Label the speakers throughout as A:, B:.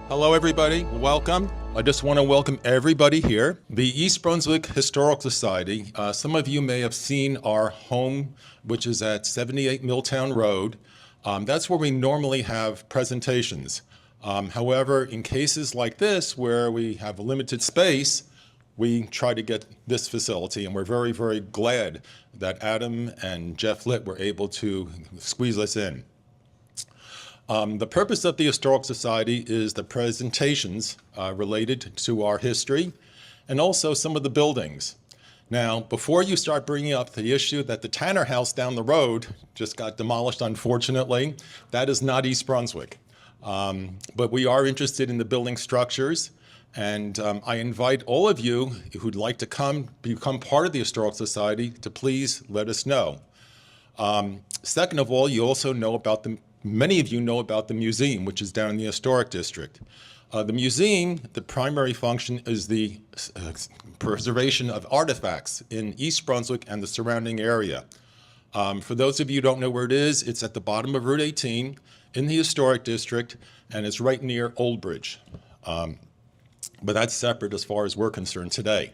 A: Hello, everybody. Welcome. I just want to welcome everybody here. The East Brunswick Historical Society, some of you may have seen our home, which is at 78 Milltown Road. That's where we normally have presentations. However, in cases like this, where we have a limited space, we try to get this facility, and we're very, very glad that Adam and Jeff Litt were able to squeeze us in. The purpose of the Historical Society is the presentations related to our history and also some of the buildings. Now, before you start bringing up the issue that the Tanner House down the road just got demolished, unfortunately, that is not East Brunswick. But we are interested in the building structures, and I invite all of you who'd like to become part of the Historical Society to please let us know. Second of all, you also know about many of you know about the museum, which is down in the Historic District. The museum, the primary function is the preservation of artifacts in East Brunswick and the surrounding area. For those of you who don't know where it is, it's at the bottom of Route 18 in the Historic District, and it's right near Old Bridge. But that's separate as far as we're concerned today.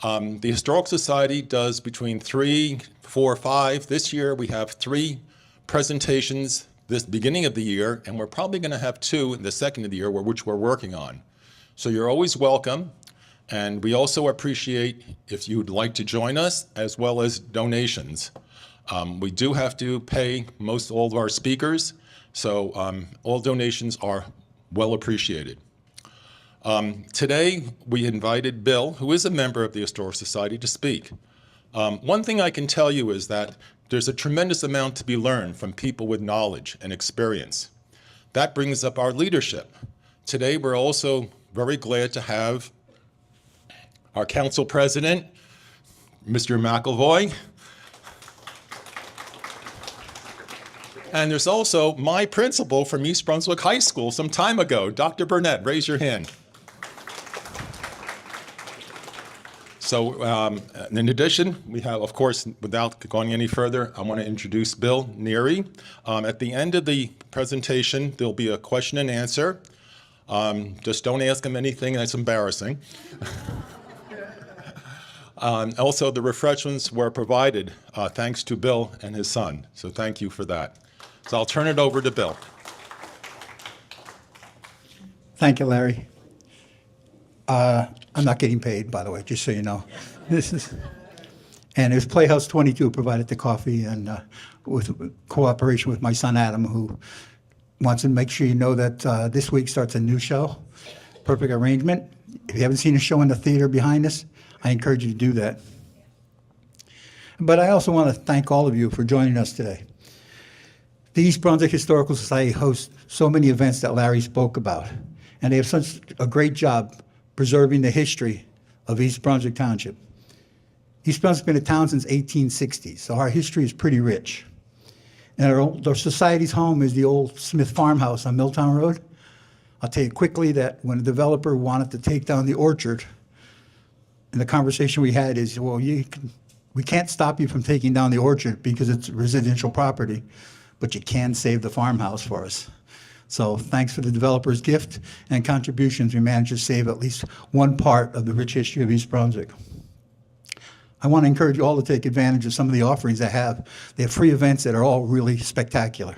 A: The Historical Society does between 3, 4, 5. This year we have 3 presentations this beginning of the year, and we're probably going to have 2 in the second of the year, which we're working on. So you're always welcome, and we also appreciate if you'd like to join us, as well as donations. We do have to pay all of our speakers, so all donations are well appreciated. Today we invited Bill, who is a member of the Historical Society, to speak. One thing I can tell you is that there's a tremendous amount to be learned from people with knowledge and experience. That brings up our leadership. Today, we're also very glad to have our council president, Mr. McElvoy. And there's also my principal from East Brunswick High School some time ago, Dr. Burnett. Raise your hand. So in addition, we have, of course, without going any further, I want to introduce Bill Neary. At the end of the presentation, there'll be a question and answer. Just don't ask him anything that's embarrassing. Also, the refreshments were provided thanks to Bill and his son. So thank you for that. So I'll turn it over to Bill.
B: Thank you, Larry. I'm not getting paid, by the way, just so you know. And it was Playhouse 22 provided the coffee, and with cooperation with my son Adam, who wants to make sure you know that this week starts a new show, Perfect Arrangement. If you haven't seen a show in the theater behind us, I encourage you to do that. But I also want to thank all of you for joining us today. The East Brunswick Historical Society hosts so many events that Larry spoke about, and they have such a great job preserving the history of East Brunswick Township. East Brunswick's been a town since 1860, so our history is pretty rich. And our society's home is the old Smith Farmhouse on Milltown Road. I'll tell you quickly that when a developer wanted to take down the orchard, and the conversation we had is, well, we can't stop you from taking down the orchard because it's residential property, but you can save the farmhouse for us. So thanks for the developer's gift and contributions, we managed to save at least one part of the rich history of East Brunswick. I want to encourage you all to take advantage of some of the offerings they have. They have free events that are all really spectacular.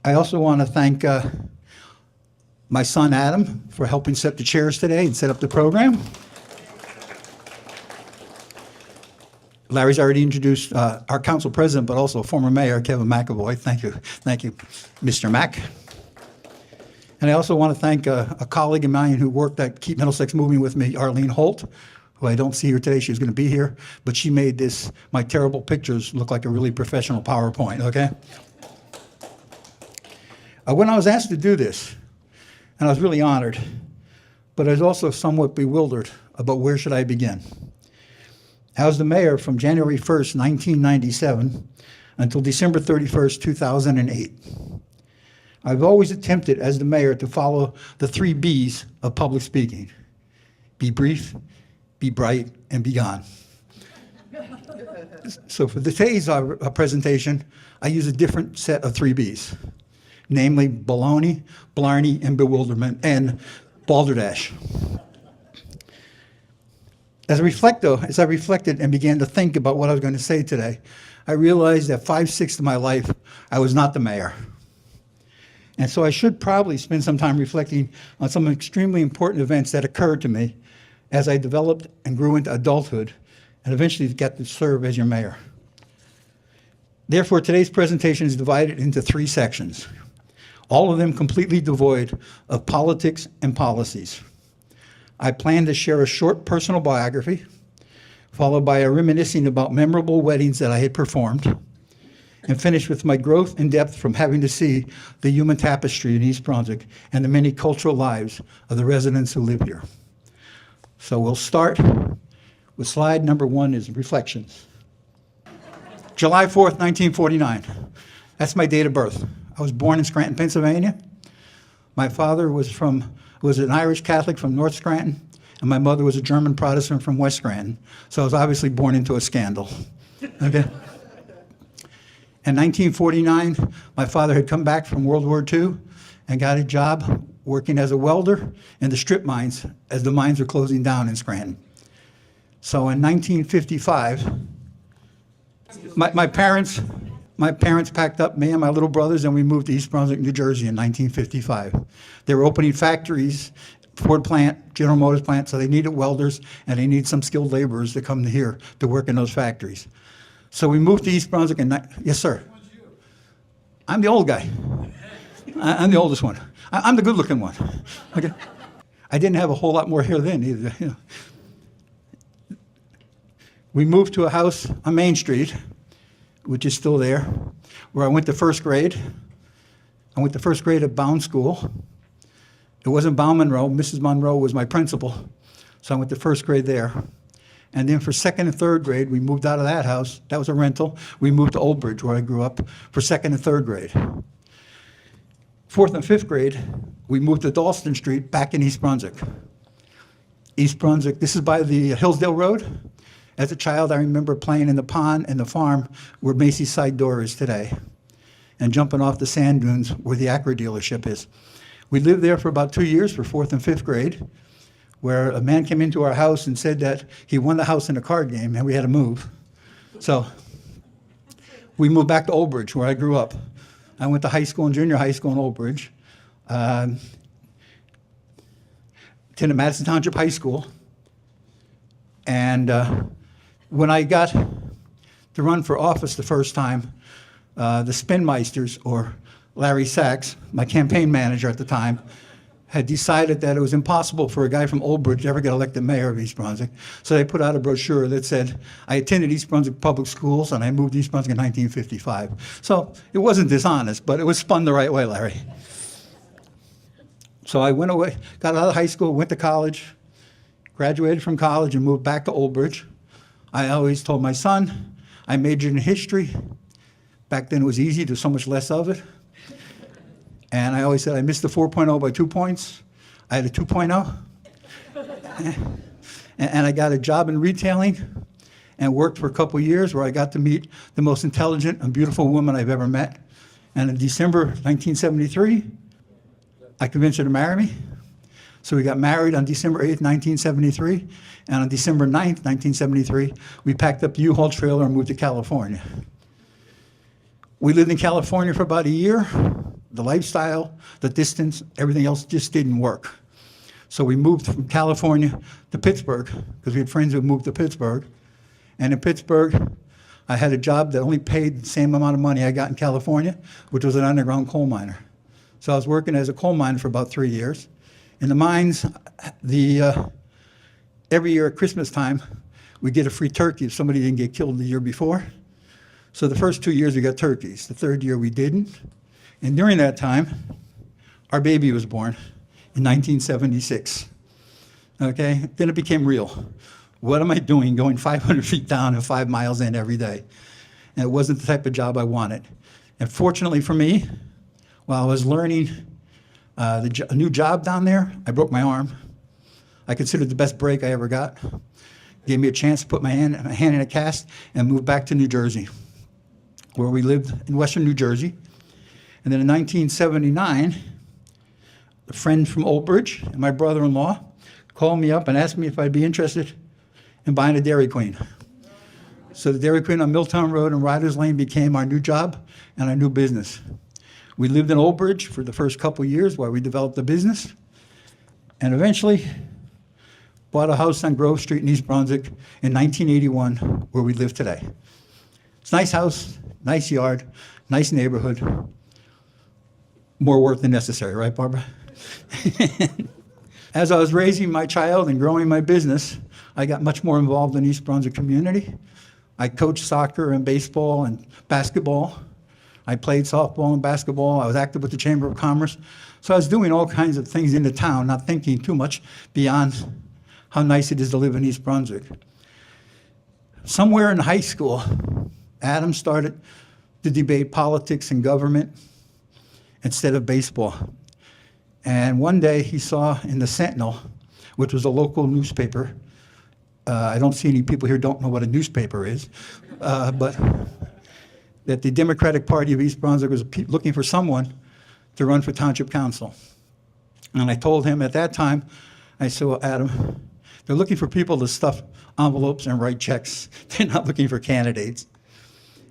B: I also want to thank my son Adam for helping set the chairs today and set up the program. Larry's already introduced our council president, but also former mayor, Kevin McElvoy. Thank you, Mr. Mack. And I also want to thank a colleague of mine who worked at Keep Middlesex Moving with me, Arlene Holt, who I don't see here today. She was going to be here, but she made my terrible pictures look like a really professional PowerPoint, okay? When I was asked to do this, and I was really honored, but I was also somewhat bewildered about where should I begin. I was the mayor from January 1st, 1997 until December 31st, 2008. I've always attempted as the mayor to follow the 3 B's of public speaking. Be brief, be bright, and be gone. So for today's presentation, I use a different set of 3 Bs, namely baloney, blarney, and bewilderment, and balderdash. As I reflected and began to think about what I was going to say today, I realized that 5/6 of my life, I was not the mayor. And so I should probably spend some time reflecting on some extremely important events that occurred to me as I developed and grew into adulthood and eventually got to serve as your mayor. Therefore, today's presentation is divided into 3 sections, all of them completely devoid of politics and policies. I plan to share a short personal biography, followed by a reminiscing about memorable weddings that I had performed, and finish with my growth and depth from having to see the human tapestry in East Brunswick and the many cultural lives of the residents who live here. So we'll start with slide number 1 is reflections. July 4th, 1949. That's my date of birth. I was born in Scranton, Pennsylvania. My father was an Irish Catholic from North Scranton, and my mother was a German Protestant from West Scranton. So I was obviously born into a scandal. Okay. In 1949, my father had come back from World War II and got a job working as a welder in the strip mines as the mines were closing down in Scranton. So in 1955, my parents packed up me and my little brothers and we moved to East Brunswick, New Jersey in 1955. They were opening factories, Ford plant, General Motors plant, so they needed welders and they needed some skilled laborers to come here to work in those factories. So we moved to East Brunswick yes, sir. I'm the old guy. I'm the oldest one. I'm the good-looking one. Okay. I didn't have a whole lot more hair then either. You know. We moved to a house on Main Street, which is still there, where I went to first grade. I went to first grade at Bound School. It wasn't Bound Monroe. Mrs. Monroe was my principal, so I went to first grade there. And then for second and third grade, we moved out of that house. That was a rental. We moved to Old Bridge, where I grew up, for second and third grade. Fourth and fifth grade, we moved to Dalston Street, back in East Brunswick. East Brunswick, this is by the Hillsdale Road. As a child, I remember playing in the pond and the farm where Macy's side door is today, and jumping off the sand dunes where the Acura dealership is. We lived there for about 2 years for fourth and fifth grade, where a man came into our house and said that he won the house in a card game and we had to move. So we moved back to Old Bridge, where I grew up. I went to high school and junior high school in Old Bridge. Attended Madison Township High School. And when I got to run for office the first time, the Spinmeisters, or Larry Sachs, my campaign manager at the time, had decided that it was impossible for a guy from Old Bridge to ever get elected mayor of East Brunswick. So they put out a brochure that said, I attended East Brunswick Public Schools and I moved to East Brunswick in 1955. So it wasn't dishonest, but it was spun the right way, Larry. So I went away, got out of high school, went to college, graduated from college and moved back to Old Bridge. I always told my son, I majored in history. Back then it was easy, there's so much less of it. And I always said I missed the 4.0 by 2 points. I had a 2.0. And I got a job in retailing and worked for a couple of years where I got to meet the most intelligent and beautiful woman I've ever met. And in December 1973, I convinced her to marry me. So we got married on December 8th, 1973. And on December 9th, 1973, we packed up the U-Haul trailer and moved to California. We lived in California for about a year. The lifestyle, the distance, everything else just didn't work. So we moved from California to Pittsburgh because we had friends who moved to Pittsburgh. And in Pittsburgh, I had a job that only paid the same amount of money I got in California, which was an underground coal miner. So I was working as a coal miner for about 3 years. In the mines, every year at Christmas time, we get a free turkey if somebody didn't get killed the year before. So the first 2 years we got turkeys. The third year we didn't. And during that time, our baby was born in 1976. Okay? Then it became real. What am I doing going 500 feet down and 5 miles in every day? And it wasn't the type of job I wanted. And fortunately for me, while I was learning a new job down there, I broke my arm. I consider it the best break I ever got. gave me a chance to put my hand in a cast and move back to New Jersey, where we lived in western New Jersey. And then in 1979, a friend from Old Bridge and my brother-in-law called me up and asked me if I'd be interested in buying a Dairy Queen. So the Dairy Queen on Milltown Road and Riders Lane became our new job and our new business. We lived in Old Bridge for the first couple years while we developed the business, and eventually bought a house on Grove Street in East Brunswick in 1981, where we live today. It's a nice house, nice yard, nice neighborhood. More work than necessary, right, Barbara? As I was raising my child and growing my business, I got much more involved in East Brunswick community. I coached soccer and baseball and basketball. I played softball and basketball. I was active with the Chamber of Commerce. So I was doing all kinds of things in the town, not thinking too much beyond how nice it is to live in East Brunswick. Somewhere in high school, Adam started to debate politics and government instead of baseball. And one day he saw in the Sentinel, which was a local newspaper, I don't see any people here who don't know what a newspaper is, but that the Democratic Party of East Brunswick was looking for someone to run for township council. And I told him at that time, I said, well, Adam, they're looking for people to stuff envelopes and write checks. They're not looking for candidates.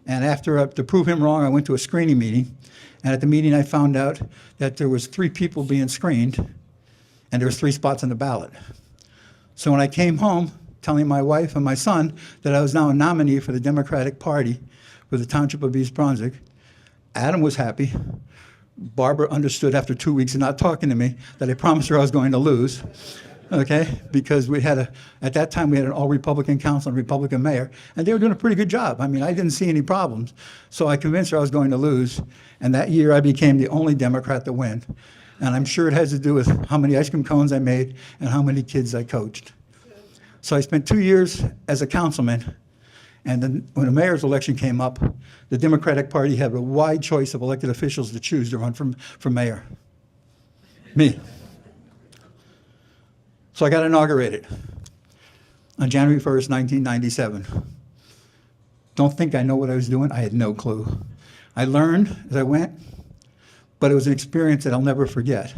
B: And after, to prove him wrong, I went to a screening meeting. And at the meeting, I found out that there was 3 people being screened, and there was 3 spots on the ballot. So when I came home, telling my wife and my son that I was now a nominee for the Democratic Party for the Township of East Brunswick, Adam was happy. Barbara understood after 2 weeks of not talking to me that I promised her I was going to lose, okay? Because at that time, we had an all-Republican council and Republican mayor, and they were doing a pretty good job. I mean, I didn't see any problems. So I convinced her I was going to lose, and that year I became the only Democrat to win. And I'm sure it has to do with how many ice cream cones I made and how many kids I coached. So I spent 2 years as a councilman, and then when the mayor's election came up, the Democratic Party had a wide choice of elected officials to choose to run for mayor. Me. So I got inaugurated on January 1st, 1997. Don't think I know what I was doing. I had no clue. I learned as I went, but it was an experience that I'll never forget.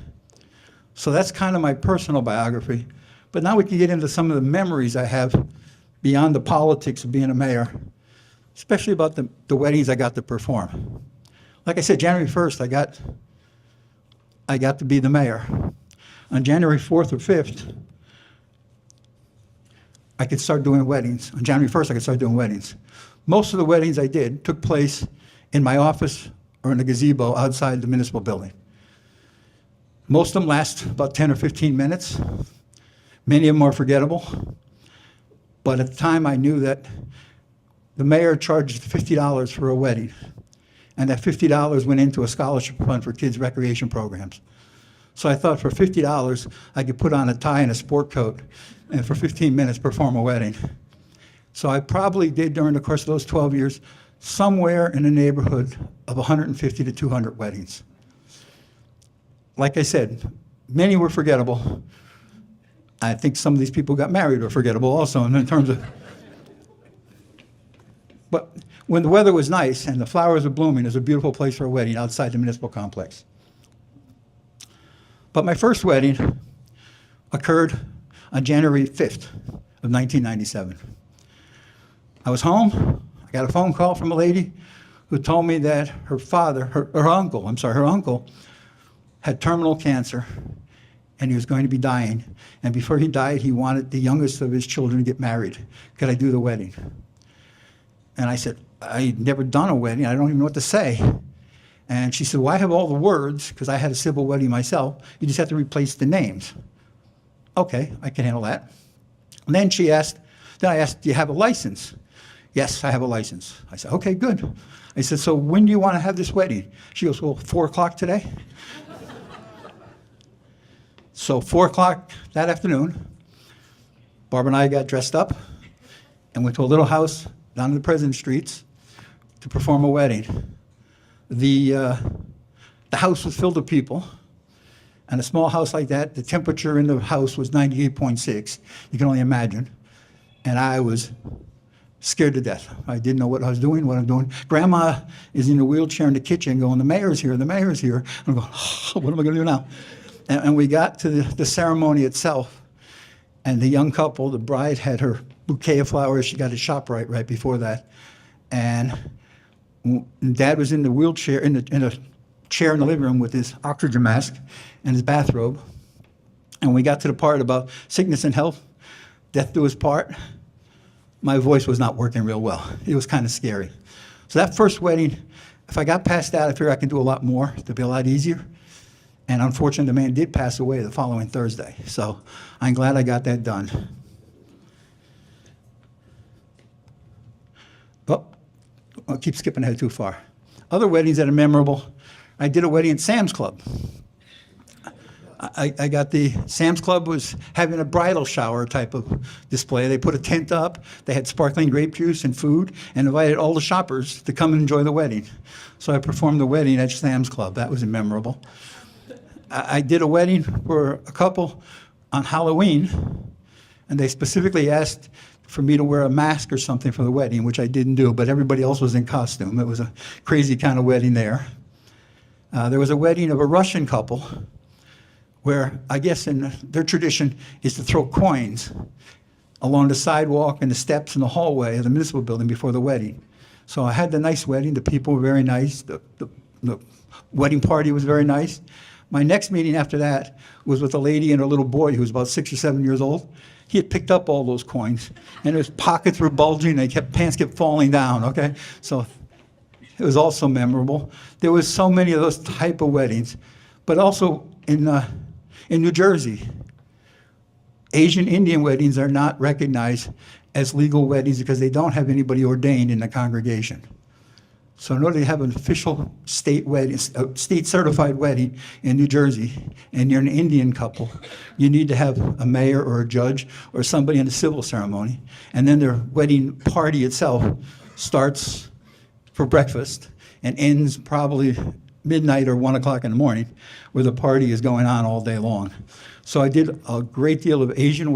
B: So that's kind of my personal biography. But now we can get into some of the memories I have beyond the politics of being a mayor, especially about the weddings I got to perform. Like I said, January 1st, I got to be the mayor. On January 4th or 5th, I could start doing weddings. On January 1st, I could start doing weddings. Most of the weddings I did took place in my office or in a gazebo outside the municipal building. Most of them last about 10 or 15 minutes. Many of them are forgettable. But at the time, I knew that the mayor charged $50 for a wedding, and that $50 went into a scholarship fund for kids' recreation programs. So I thought for $50, I could put on a tie and a sport coat and for 15 minutes perform a wedding. So I probably did, during the course of those 12 years, somewhere in the neighborhood of 150 to 200 weddings. Like I said, many were forgettable. I think some of these people who got married were forgettable also in terms of. But when the weather was nice and the flowers were blooming, it was a beautiful place for a wedding outside the municipal complex. But my first wedding occurred on January 5th of 1997. I was home. I got a phone call from a lady who told me that her uncle had terminal cancer, and he was going to be dying. And before he died, he wanted the youngest of his children to get married. Could I do the wedding? And I said, I'd never done a wedding. I don't even know what to say. And she said, well, I have all the words, because I had a civil wedding myself. You just have to replace the names. Okay, I can handle that. And then I asked, do you have a license? Yes, I have a license. I said, okay, good. I said, so when do you want to have this wedding? She goes, well, 4 o'clock today. So 4 o'clock that afternoon, Barbara and I got dressed up and went to a little house down in the President Streets to perform a wedding. The house was filled with people, and a small house like that, the temperature in the house was 98.6. You can only imagine. and I was scared to death. I didn't know what I was doing, what I'm doing. Grandma is in a wheelchair in the kitchen going, the mayor's here, the mayor's here. I'm going, oh, what am I going to do now? And we got to the ceremony itself, and the young couple, the bride had her bouquet of flowers. She got a ShopRite right before that. And Dad was in the wheelchair, in a chair in the living room with his oxygen mask and his bathrobe. And we got to the part about sickness and health, death do us part. My voice was not working real well. It was kind of scary. So that first wedding, if I got past that, I figured I could do a lot more. It'd be a lot easier. And unfortunately, the man did pass away the following Thursday. So I'm glad I got that done. Oh, I'll keep skipping ahead too far. Other weddings that are memorable, I did a wedding at Sam's Club. I got the Sam's Club was having a bridal shower type of display. They put a tent up, they had sparkling grape juice and food, and invited all the shoppers to come and enjoy the wedding. So I performed the wedding at Sam's Club. That was memorable. I did a wedding for a couple on Halloween, and they specifically asked for me to wear a mask or something for the wedding, which I didn't do, but everybody else was in costume. It was a crazy kind of wedding there. There was a wedding of a Russian couple where I guess in their tradition is to throw coins along the sidewalk and the steps in the hallway of the municipal building before the wedding. So I had the nice wedding. The people were very nice. The wedding party was very nice. My next meeting after that was with a lady and a little boy who was about 6 or 7 years old. He had picked up all those coins, and his pockets were bulging, and pants kept falling down, okay? So it was also memorable. There was so many of those type of weddings, but also in New Jersey, Asian Indian weddings are not recognized as legal weddings because they don't have anybody ordained in the congregation. So in order to have an official state wedding, state certified wedding in New Jersey, and you're an Indian couple, you need to have a mayor or a judge or somebody in a civil ceremony. And then their wedding party itself starts for breakfast and ends probably midnight or 1 o'clock in the morning, where the party is going on all day long. So I did a great deal of Asian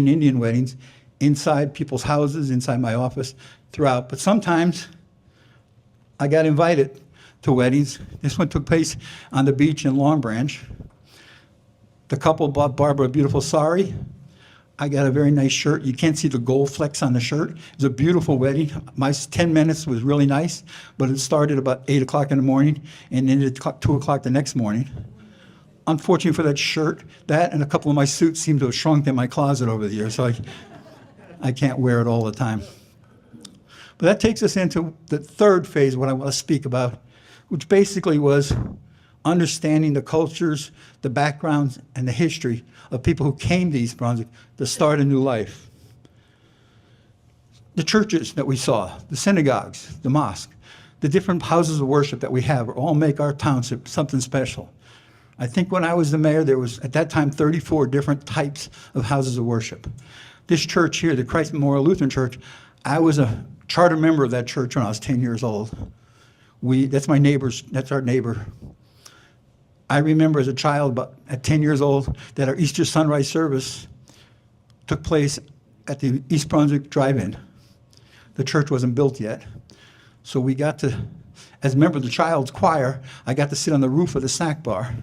B: Indian weddings inside people's houses, inside my office, throughout. But sometimes I got invited to weddings. This one took place on the beach in Long Branch. The couple bought Barbara a beautiful sari. I got a very nice shirt. You can't see the gold flecks on the shirt. It was a beautiful wedding. My 10 minutes was really nice, but it started about 8 o'clock in the morning and ended at 2 o'clock the next morning. Unfortunately for that shirt, that and a couple of my suits seem to have shrunk in my closet over the years, so I can't wear it all the time. But that takes us into the third phase, what I want to speak about, which basically was understanding the cultures, the backgrounds, and the history of people who came to East Brunswick to start a new life. The churches that we saw, the synagogues, the mosque, the different houses of worship that we have all make our township something special. I think when I was the mayor, there was, at that time, 34 different types of houses of worship. This church here, the Christ Memorial Lutheran Church, I was a charter member of that church when I was 10 years old. That's our neighbor. I remember as a child, at 10 years old, that our Easter sunrise service took place at the East Brunswick Drive-In. The church wasn't built yet. So we got to, as a member of the child's choir, I got to sit on the roof of the snack bar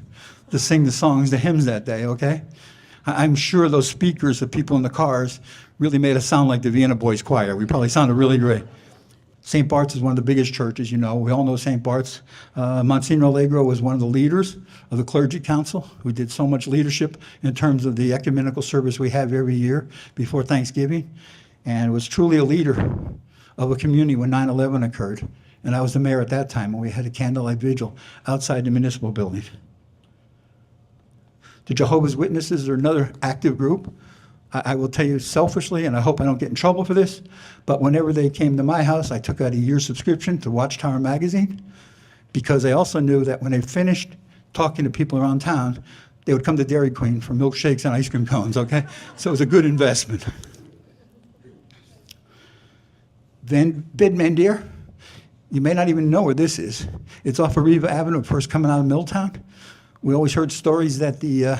B: to sing the songs, the hymns that day, okay? I'm sure those speakers, the people in the cars, really made us sound like the Vienna Boys Choir. We probably sounded really great. St. Bart's is one of the biggest churches, you know. We all know St. Bart's. Monsignor Allegro was one of the leaders of the clergy council, who did so much leadership in terms of the ecumenical service we have every year before Thanksgiving, and was truly a leader of a community when 9/11 occurred. And I was the mayor at that time, and we had a candlelight vigil outside the municipal building. The Jehovah's Witnesses are another active group. I will tell you selfishly, and I hope I don't get in trouble for this, but whenever they came to my house, I took out a year's subscription to Watchtower magazine, because I also knew that when they finished talking to people around town, they would come to Dairy Queen for milkshakes and ice cream cones, okay? So it was a good investment. Then Bidmandir, you may not even know where this is. It's off of Riva Avenue, first coming out of Milltown. We always heard stories that the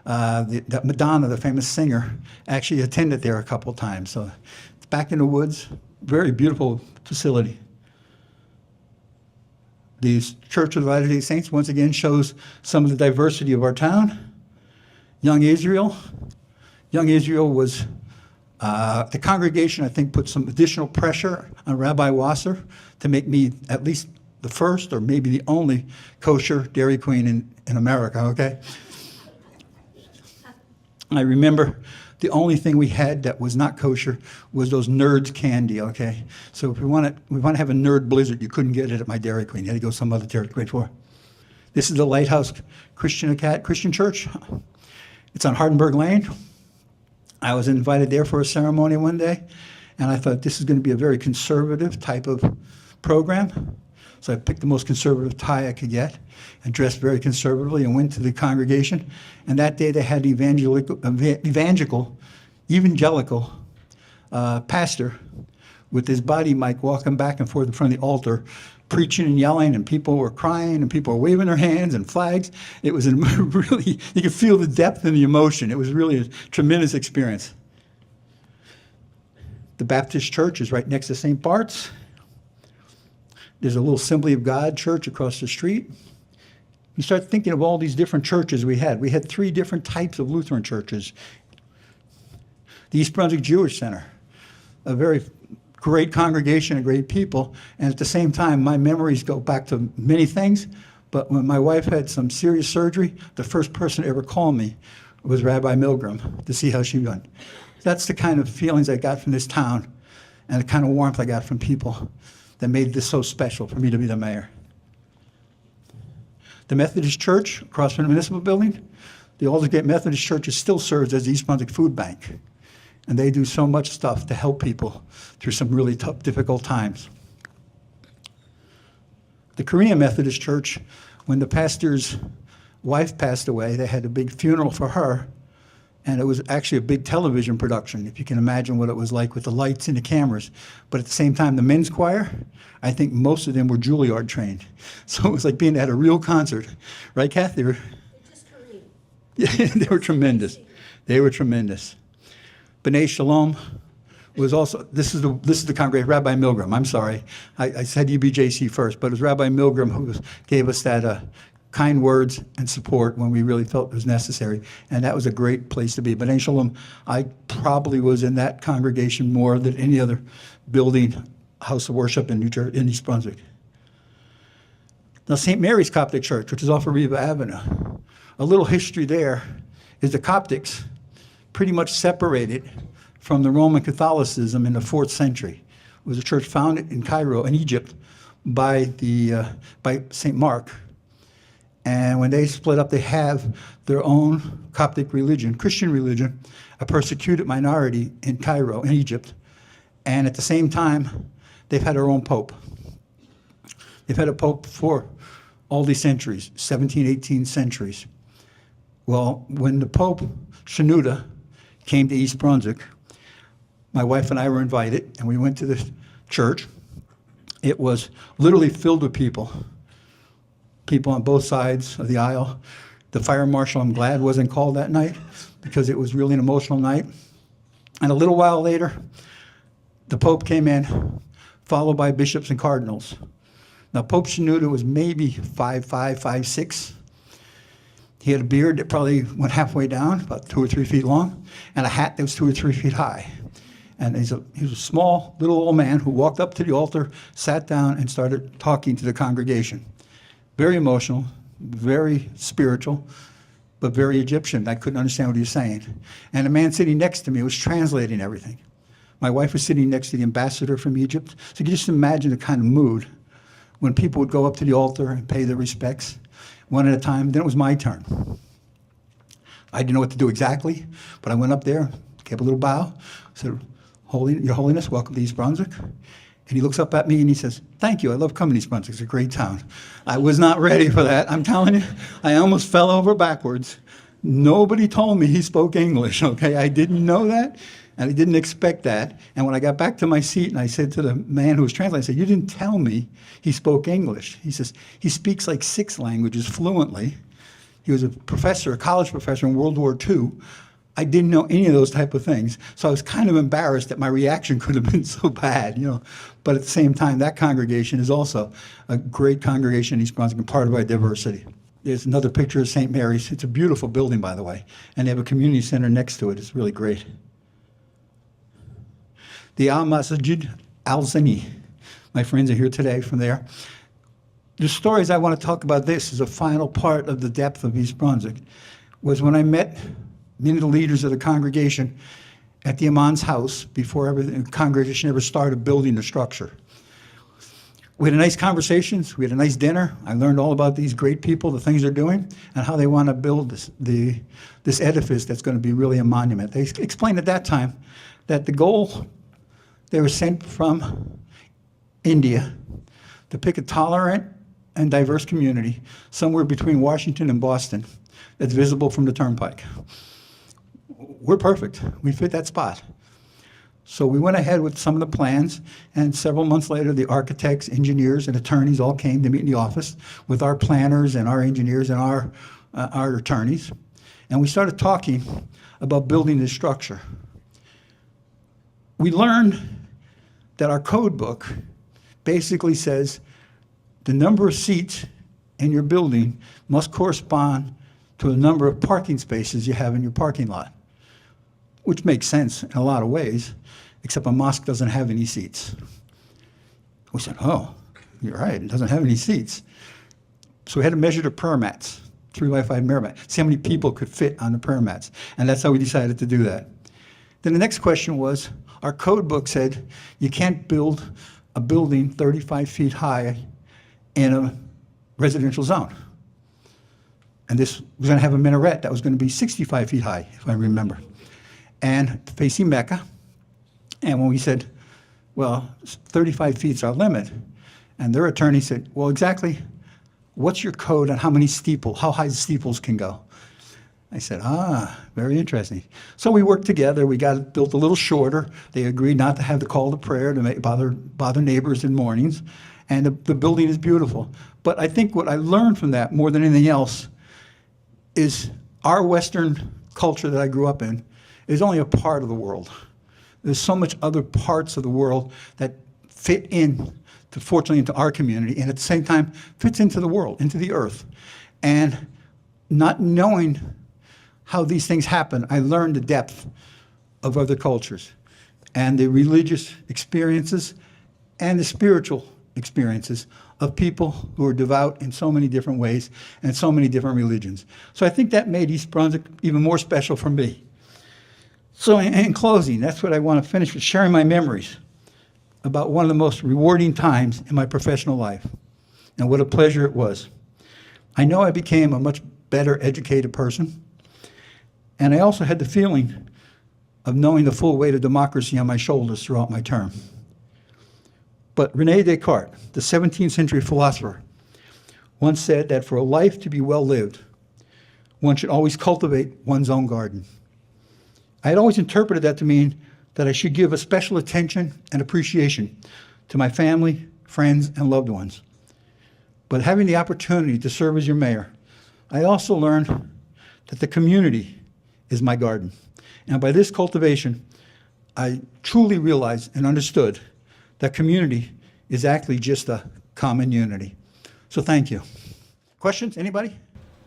B: That Madonna, the famous singer, actually attended there a couple times. So it's back in the woods, very beautiful facility. The Church of the Latter-day Saints, once again, shows some of the diversity of our town. Young Israel. Young Israel was, the congregation, I think, put some additional pressure on Rabbi Wasser to make me at least the first or maybe the only kosher Dairy Queen in America, okay? I remember the only thing we had that was not kosher was those Nerds candy, okay? So if we want to have a Nerd Blizzard, you couldn't get it at my Dairy Queen. You had to go some other Dairy Queen for. This is the Lighthouse Christian Church. It's on Hardenberg Lane. I was invited there for a ceremony one day, and I thought this is going to be a very conservative type of program. So I picked the most conservative tie I could get and dressed very conservatively and went to the congregation. And that day they had evangelical pastor with his body mic walking back and forth in front of the altar, preaching and yelling, and people were crying and people were waving their hands and flags. It was really, you could feel the depth and the emotion. It was really a tremendous experience. The Baptist church is right next to St. Bart's. There's a little Assembly of God church across the street. You start thinking of all these different churches we had. We had 3 different types of Lutheran churches. The East Brunswick Jewish Center, a very great congregation of great people. And at the same time, my memories go back to many things. But when my wife had some serious surgery, the first person to ever call me was Rabbi Milgram to see how she went. That's the kind of feelings I got from this town and the kind of warmth I got from people that made this so special for me to be the mayor. The Methodist Church across from the municipal building, the Aldersgate Methodist Church still serves as the East Brunswick Food Bank. And they do so much stuff to help people through some really tough, difficult times. The Korean Methodist Church, when the pastor's wife passed away, they had a big funeral for her. And it was actually a big television production, if you can imagine what it was like with the lights and the cameras. But at the same time, the men's choir, I think most of them were Juilliard trained. So it was like being at a real concert. Right, Kath? They were
C: Just Korean.
B: Yeah, they were tremendous. They were tremendous. B'nai Shalom was also, this is the congregation, Rabbi Milgram, I'm sorry. I said UBJC first, but it was Rabbi Milgram who gave us that kind words and support when we really felt it was necessary. And that was a great place to be. But B'nai Shalom, I probably was in that congregation more than any other building, house of worship in East Brunswick. Now, St. Mary's Coptic Church, which is off of Riva Avenue, a little history there is the Coptics pretty much separated from the Roman Catholicism in the 4th century. It was a church founded in Cairo, in Egypt, by St. Mark. And when they split up, they have their own Coptic religion, Christian religion, a persecuted minority in Cairo, in Egypt. And at the same time, they've had their own pope. They've had a pope for all these centuries, 17, 18 centuries. Well, when the Pope, Shenouda, came to East Brunswick, my wife and I were invited, and we went to the church. It was literally filled with people on both sides of the aisle. The fire marshal, I'm glad, wasn't called that night because it was really an emotional night. And a little while later, the Pope came in, followed by bishops and cardinals. Now, Pope Shenouda was maybe 5'5", 5'6". He had a beard that probably went halfway down, about 2 or 3 feet long, and a hat that was 2 or 3 feet high. And he was a small, little old man who walked up to the altar, sat down, and started talking to the congregation. Very emotional, very spiritual, but very Egyptian. I couldn't understand what he was saying. And the man sitting next to me was translating everything. My wife was sitting next to the ambassador from Egypt. So you can just imagine the kind of mood when people would go up to the altar and pay their respects, one at a time. Then it was my turn. I didn't know what to do exactly, but I went up there, gave a little bow, said, Your Holiness, welcome to East Brunswick. And he looks up at me and he says, thank you, I love coming to East Brunswick, it's a great town. I was not ready for that, I'm telling you. I almost fell over backwards. Nobody told me he spoke English, okay? I didn't know that, and I didn't expect that. And when I got back to my seat and I said to the man who was translating, I said, you didn't tell me he spoke English. He says, he speaks like 6 languages fluently. He was a professor, a college professor in World War II. I didn't know any of those type of things. So I was kind of embarrassed that my reaction could have been so bad, you know. But at the same time, that congregation is also a great congregation in East Brunswick and part of our diversity. There's another picture of St. Mary's. It's a beautiful building, by the way. And they have a community center next to it. It's really great. The Al-Masjid Al-Zani. My friends are here today from there. The stories I want to talk about this is a final part of the depth of East Brunswick, was when I met many of the leaders of the congregation at the imam's house before the congregation ever started building the structure. We had a nice conversations, we had a nice dinner. I learned all about these great people, the things they're doing, and how they want to build this edifice that's going to be really a monument. They explained at that time that the goal, they were sent from India to pick a tolerant and diverse community somewhere between Washington and Boston that's visible from the turnpike. We're perfect. We fit that spot. So we went ahead with some of the plans, and several months later, the architects, engineers, and attorneys all came to meet in the office with our planners and our engineers and our attorneys. And we started talking about building this structure. We learned that our code book basically says the number of seats in your building must correspond to the number of parking spaces you have in your parking lot, which makes sense in a lot of ways, except a mosque doesn't have any seats. We said, oh, you're right, it doesn't have any seats. So we had to measure the prayer mats, 3x5 prayer mats, see how many people could fit on the prayer mats. And that's how we decided to do that. Then the next question was, our code book said you can't build a building 35 feet high in a residential zone. And this was going to have a minaret that was going to be 65 feet high, if I remember, and facing Mecca. And when we said, well, 35 feet is our limit, and their attorney said, well, exactly, what's your code on how high the steeples can go? I said, very interesting. So we worked together. We got it built a little shorter. They agreed not to have the call to prayer to bother neighbors in mornings. And the building is beautiful. But I think what I learned from that more than anything else is our Western culture that I grew up in is only a part of the world. There's so much other parts of the world that fit in, fortunately, into our community, and at the same time fits into the world, into the earth. And not knowing how these things happen, I learned the depth of other cultures and the religious experiences and the spiritual experiences of people who are devout in so many different ways and so many different religions. So I think that made East Brunswick even more special for me. So in closing, that's what I want to finish with, sharing my memories about one of the most rewarding times in my professional life, and what a pleasure it was. I know I became a much better educated person, and I also had the feeling of knowing the full weight of democracy on my shoulders throughout my term. But René Descartes, the 17th century philosopher, once said that for a life to be well lived, one should always cultivate one's own garden. I had always interpreted that to mean that I should give a special attention and appreciation to my family, friends, and loved ones. But having the opportunity to serve as your mayor, I also learned that the community is my garden. And by this cultivation, I truly realized and understood that community is actually just a common unity. So thank you. Questions, anybody?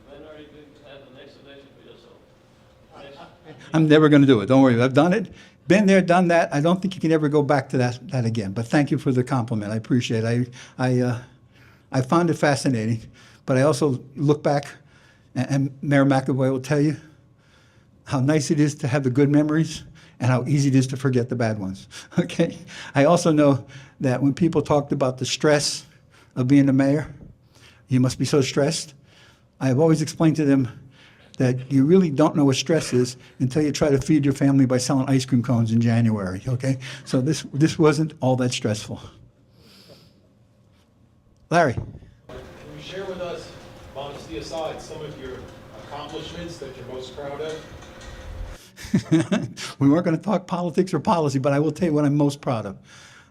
C: When are you going to have an explanation for yourself?
B: I'm never going to do it. Don't worry. I've done it. Been there, done that. I don't think you can ever go back to that again. But thank you for the compliment. I appreciate it. I found it fascinating. But I also look back, and Mayor McAvoy will tell you how nice it is to have the good memories and how easy it is to forget the bad ones. Okay? I also know that when people talked about the stress of being the mayor, you must be so stressed. I have always explained to them that you really don't know what stress is until you try to feed your family by selling ice cream cones in January, okay? So this wasn't all that stressful. Larry.
A: Can you share with us, modesty aside, some of your accomplishments that you're most proud of?
B: We weren't going to talk politics or policy, but I will tell you what I'm most proud of.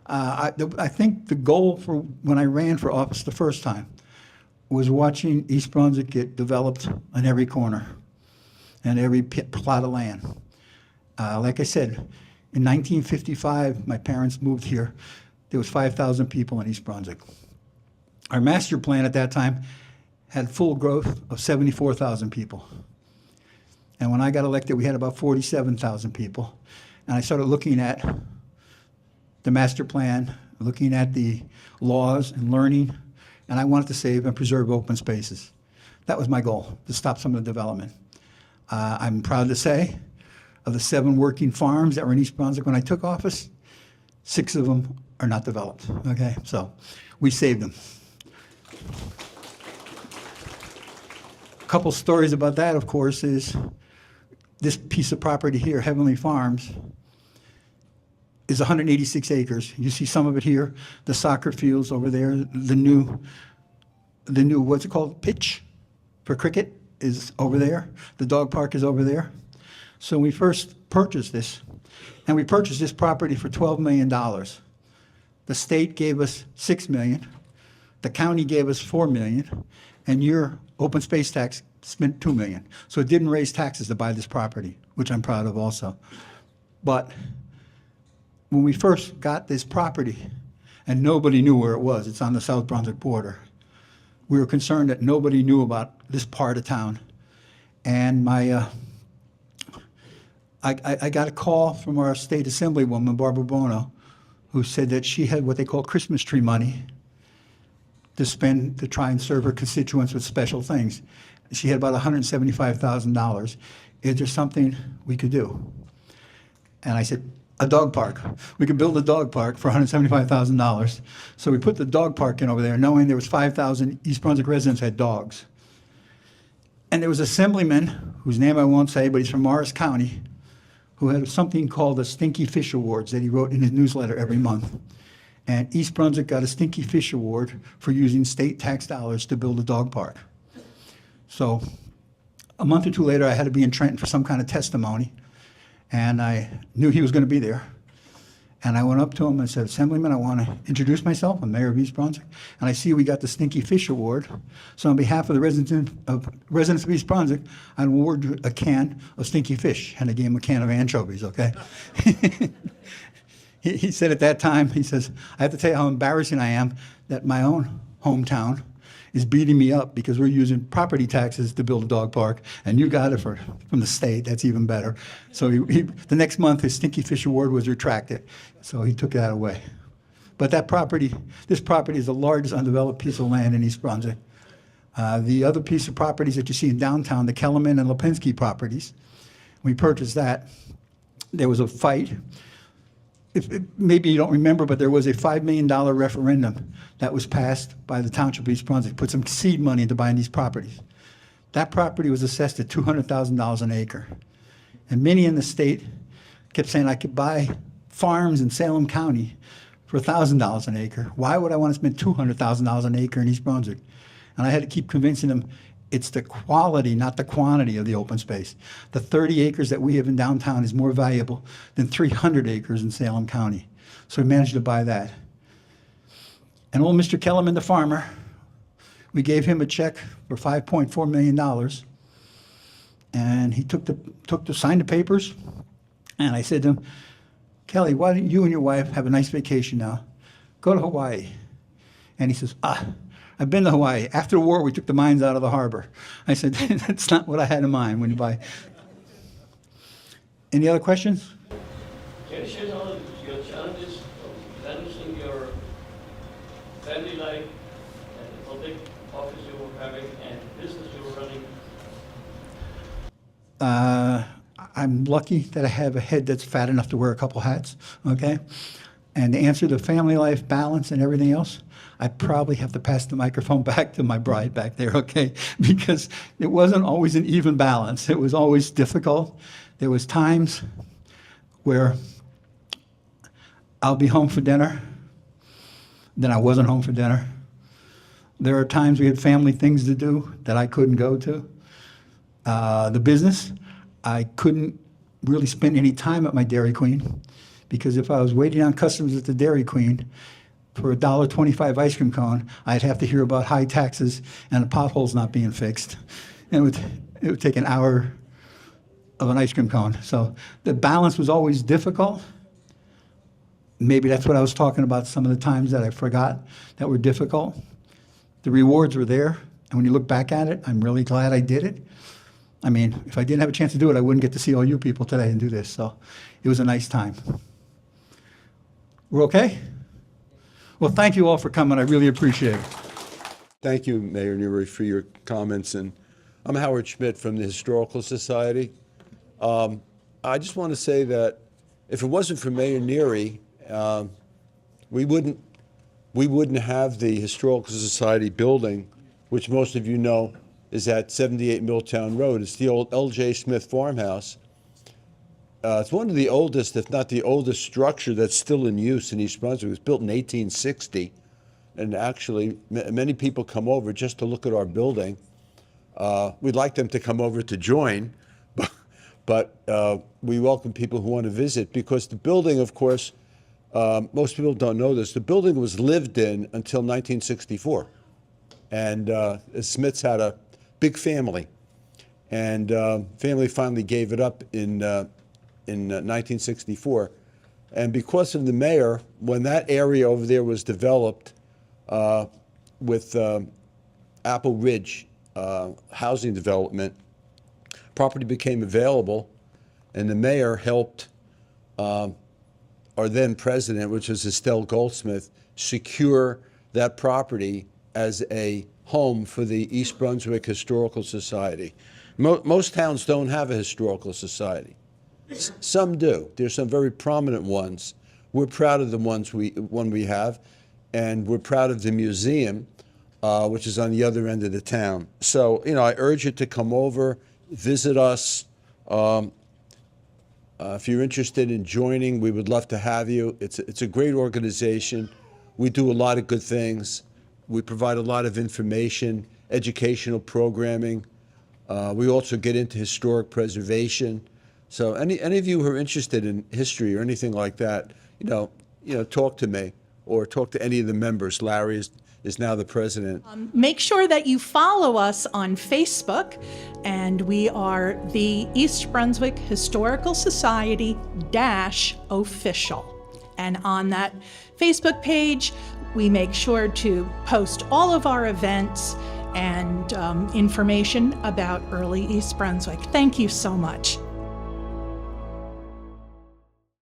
B: I think the goal for when I ran for office the first time was watching East Brunswick get developed on every corner and every plot of land. Like I said, in 1955, my parents moved here. There was 5,000 people in East Brunswick. Our master plan at that time had full growth of 74,000 people. And when I got elected, we had about 47,000 people. And I started looking at the master plan, looking at the laws and learning, and I wanted to save and preserve open spaces. That was my goal, to stop some of the development. I'm proud to say, of the 7 working farms that were in East Brunswick when I took office, 6 of them are not developed, okay? So we saved them. A couple stories about that, of course, is this piece of property here, Heavenly Farms, is 186 acres. You see some of it here, the soccer fields over there, the new, what's it called, pitch for cricket is over there. The dog park is over there. So we first purchased this, and we purchased this property for $12 million. The state gave us $6 million, the county gave us $4 million, and your open space tax spent $2 million. So it didn't raise taxes to buy this property, which I'm proud of also. But when we first got this property, and nobody knew where it was, it's on the South Brunswick border, we were concerned that nobody knew about this part of town. And I got a call from our state assemblywoman, Barbara Bono, who said that she had what they call Christmas tree money to spend to try and serve her constituents with special things. She had about $175,000. Is there something we could do? And I said, a dog park. We could build a dog park for $175,000. So we put the dog park in over there, knowing there was 5,000 East Brunswick residents had dogs. And there was an assemblyman, whose name I won't say, but he's from Morris County, who had something called the Stinky Fish Awards that he wrote in his newsletter every month. And East Brunswick got a Stinky Fish Award for using state tax dollars to build a dog park. So a month or two later, I had to be in Trenton for some kind of testimony. And I knew he was going to be there. And I went up to him and said, Assemblyman, I want to introduce myself. I'm Mayor of East Brunswick. And I see we got the Stinky Fish Award. So on behalf of the residents of East Brunswick, I award you a can of stinky fish. And I gave him a can of anchovies, okay? He said at that time, he says, I have to tell you how embarrassing I am that my own hometown is beating me up because we're using property taxes to build a dog park, and you got it from the state. That's even better. So the next month, his Stinky Fish Award was retracted, so he took that away. But this property is the largest undeveloped piece of land in East Brunswick. The other piece of properties that you see in downtown, the Kellerman and Lipinski properties, we purchased that. There was a fight. Maybe you don't remember, but there was a $5 million referendum that was passed by the Township of East Brunswick, put some seed money into buying these properties. That property was assessed at $200,000 an acre. And many in the state kept saying I could buy farms in Salem County for $1,000 an acre. Why would I want to spend $200,000 an acre in East Brunswick? And I had to keep convincing them it's the quality, not the quantity of the open space. The 30 acres that we have in downtown is more valuable than 300 acres in Salem County. So we managed to buy that. And old Mr. Kellerman, the farmer, we gave him a check for $5.4 million. And he signed the papers. And I said to him, Kelly, why don't you and your wife have a nice vacation now? Go to Hawaii. And he says, I've been to Hawaii. After the war, we took the mines out of the harbor. I said, that's not what I had in mind when you buy. Any other questions?
C: Can you share some of your challenges of balancing your family life and the public office you were having and business you were running?
B: I'm lucky that I have a head that's fat enough to wear a couple hats, okay? And to answer the family life balance and everything else, I probably have to pass the microphone back to my bride back there, okay? Because it wasn't always an even balance. It was always difficult. There was times where I'll be home for dinner, then I wasn't home for dinner. There are times we had family things to do that I couldn't go to. The business, I couldn't really spend any time at my Dairy Queen because if I was waiting on customers at the Dairy Queen, for a $1.25 ice cream cone, I'd have to hear about high taxes and the potholes not being fixed. And it would take an hour of an ice cream cone. So the balance was always difficult. Maybe that's what I was talking about, some of the times that I forgot that were difficult. The rewards were there, and when you look back at it, I'm really glad I did it. I mean, if I didn't have a chance to do it, I wouldn't get to see all you people today and do this. So it was a nice time. We're okay? Well, thank you all for coming. I really appreciate it.
D: Thank you, Mayor Neary, for your comments. And I'm Howard Schmidt from the Historical Society. I just want to say that if it wasn't for Mayor Neary, we wouldn't have the Historical Society building, which most of you know is at 78 Milltown Road. It's the old L.J. Smith farmhouse. It's one of the oldest, if not the oldest structure that's still in use in East Brunswick. It was built in 1860. And actually, many people come over just to look at our building. We'd like them to come over to join, but we welcome people who want to visit, because the building, of course, most people don't know this, the building was lived in until 1964. And the Smiths had a big family, and family finally gave it up in 1964. And because of the mayor, when that area over there was developed with Apple Ridge housing development, property became available, and the mayor helped our then president, which was Estelle Goldsmith, secure that property as a home for the East Brunswick Historical Society. Most towns don't have a historical society. Some do. There's some very prominent ones. We're proud of the one we have, and we're proud of the museum, which is on the other end of the town. So, I urge you to come over, visit us. If you're interested in joining, we would love to have you. It's a great organization. We do a lot of good things. We provide a lot of information, educational programming. We also get into historic preservation. So any of you who are interested in history or anything like that, talk to me or talk to any of the members. Larry is now the president.
E: Make sure that you follow us on Facebook, and we are the East Brunswick Historical Society -official. And on that Facebook page, we make sure to post all of our events and information about early East Brunswick. Thank you so much.